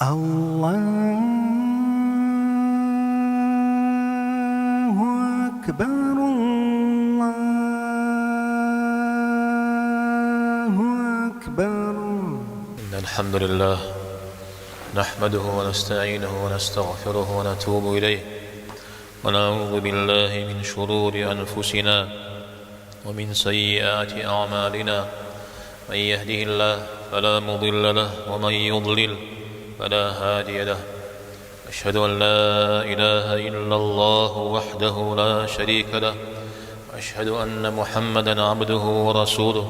الله أكبر الله أكبر. إن الحمد لله نحمده ونستعينه ونستغفره ونتوب إليه ونعوذ بالله من شرور أنفسنا ومن سيئات أعمالنا. من يهده الله فلا مضل له ومن يضلل فلا هادي له. أشهد أن لا إله إلا الله وحده لا شريك له، وأشهد أن محمدا عبده ورسوله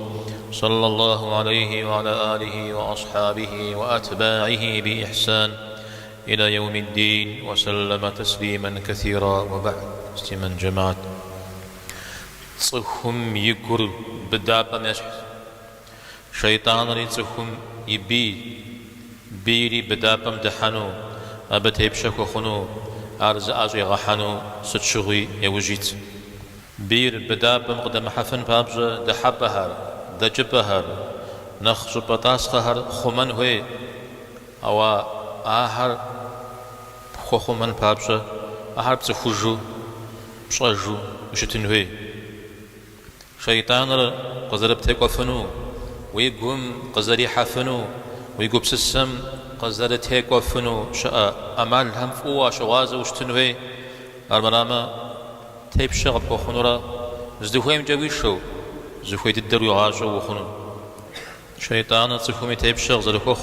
صلى الله عليه وعلى آله وأصحابه وأتباعه بإحسان إلى يوم الدين وسلم تسليما كثيرا. وبعد. استمن جماعة صخم يكر بدابة مسح شيطان ريتهم بيري بدابة مدحنو أبتيب شكو خنو أرز أزي غحنو ستشغي يوجيت بير بدابة مقدم حفن بابجة دحبهر دجبهر نخ بطاسخهر خمن هوي أو آهر خمن بابجة آهر بتخجو بشجو وشتن هوي شيطان قزرب تيقفنو ويقوم قزري حفنو ويقوم بسسم قزري تيقفنو شاء أمال هم فوا شوازه وشتنوه المرامة تيب شغب وخنورا زدوهيم جويشو زدوهي تدرو يغاجو وخنو شيطان زدوهيم تيب شغ زدوخ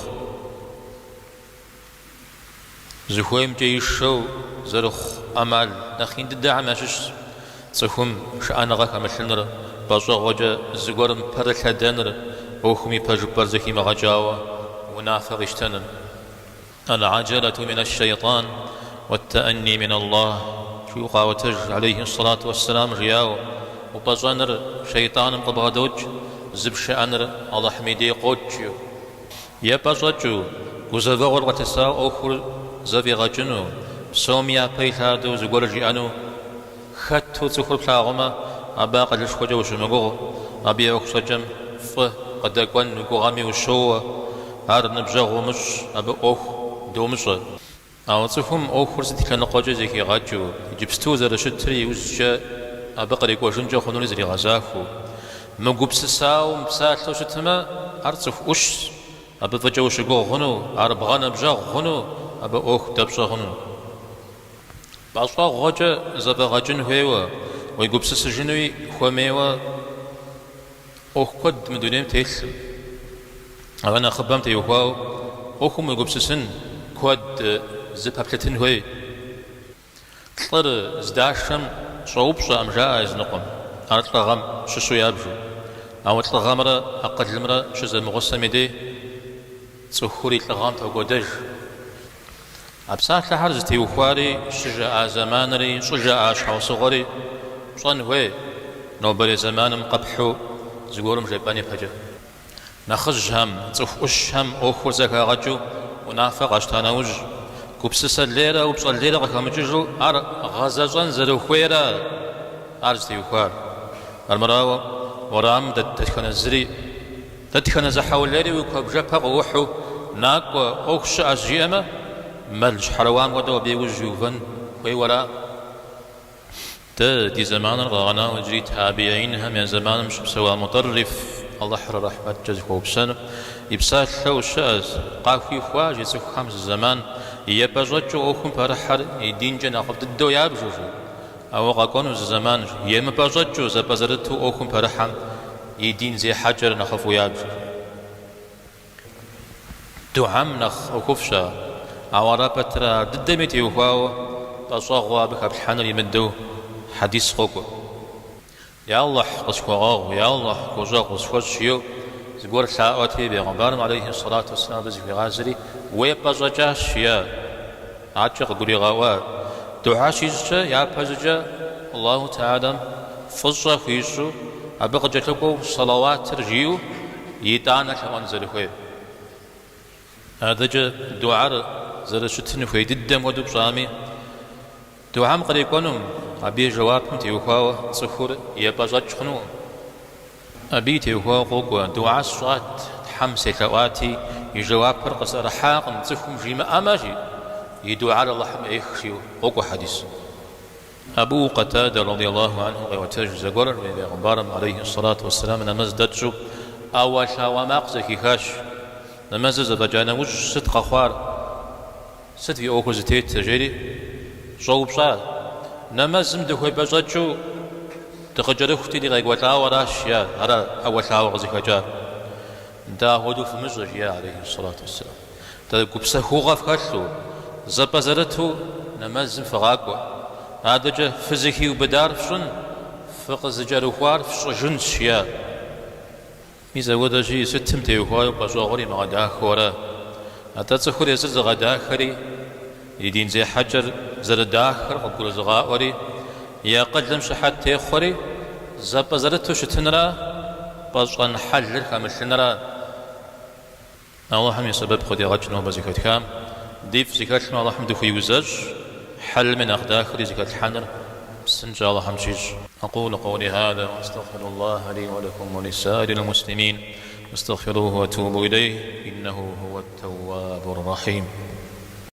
زدوهيم جيشو زدوخ أمال نخين ددعم أشش زدوهيم شأنا غاك أمشنر بازو غجا زغورم پرلدنر اوخمي پجبر زكي مغجاوا منافق اشتنن. العجلة من الشيطان والتأني من الله. شو قاوتج عليه الصلاة والسلام رياو وبزنر شيطان مقبادوج زبش أنر الله حميدي قوتشو يا بزوجو وزغور وتسا أخر زفي غجنو سوميا بيثادو زغور جيانو خطو زخور بلاغما أبا قدش خجا وشمغو أبي أكسجم قد أكون نقوغامي وشوة هار نبجغو مش أبا أوخ دومش أو تفهم أوخ رسدي كان قاجة زيكي غاجو جبستو زر شتري وزجا أبا قريق وشنجا خنوني زري غزاكو مقوبس ساو مبساتلو شتما أرتف أش أبا فجا وشقو غنو عرب غانا بجاغ غنو أبا أوخ دبشا غنو بأصوا غاجة زبا غاجن هيوا ويقوبس سجنوي خوميوا أوخ قد مدونيم تيسم أنا خبامت يوهاو أوخم يقبسسن كود زبابتن هوي طلر زداشم صوبشا أم جاء يزنقم أنا تلغم ششو يابجو أو تلغمرا أقل مرا شزا مغسم يدي تسخوري تلغم تاقودج أبسات لحرز تيوخواري شجاء زمانري شجاء أشحو صغري صن هوي نوبري زمان مقبحو زغورم جيباني بحاجة نخج هم تف وش هم أخو زكا غجو ونافق أشتانا وج كوبسس الليرة وبص الليرة غكامجو أر غزازان زرو خويرة أرز تيوخار المراوة ورام دتكنا زري دتكنا زحاو الليري وكبجا بغوحو ناقو أخش أجيما ملج حروان ودو بيوجوفن خوي ورا دي زمان الغانا وجري تابعين هم يا زمان مش بسوا مطرف الله حر رحمة جزكو بسنة يبسات لو شاز قافي خواج يسوك خمس زمان يبجوجو أخم فرحر يدين جنا قبض الدو يابجوجو أو غاقونو زمان يمبجوجو زبزرتو أخم فرحم يدين زي حجر نخفو يابجو دعم نخ وكفشا أو رابترا ددمتي وخواو تصاغوا بك بحنر يمدو حديث خوكو يا الله قصواغ يا الله كوزا قصوشيو زغور ساعاتي بيغمبر عليه الصلاة والسلام بزي غازري ويبزجاش يا عاتق غوري غوا دعاشيش يا بزجا الله تعالى فصا فيسو أبغجتكو صلوات رجيو يتانا كمان زرخوي هذا جا دعاء زرشتن في الدم ودب صامي دعاء قريقونم أبي جواب تيوخوا صخور يبزج خنو أبي تيوخوا قوة دعاء صوت حمس كواتي يجوابر قصر حاق نتفهم جيما أماجي يدعو على الله حم إخشي وقو حديث أبو قتادة رضي الله عنه ويوتاج زقر بيغمبارم عليه الصلاة والسلام نمز دتشو أول شاواماق زكي خاش نمز زبجانا وش صدق خوار صد في أوكو زتيت تجري صوب صار نمز مدخوي بجاتشو تخجر اختي دي غيقوتا وراش يا هذا أول شاوغ زكي جار دا هدو في مزج يا عليه الصلاة والسلام دا قبسة خوغف خاشلو زبزرتو نمز فغاقوا هذا جا فزكي وبدار فشن فقز جاروخوار فشن شيا ميزا ودا جي ستم تيوخوار بجوغري مغدا خورا هذا تخوري زر غدا خري يدين زي حجر زر داخر وقول زغاوري يا قدم شحات تيخوري زبزرتو شتنرا بجغن حل خامشنرا الله هم يسبب خدي غجنو بزكاة كام ديف زكاة الله حمد في وزاج حل من أخداخر زكاة الحنر سنجا الله حمشيج أقول قولي هذا وأستغفر الله لي ولكم ولسائر المسلمين واستغفروه واتوبوا إليه إنه هو التواب الرحيم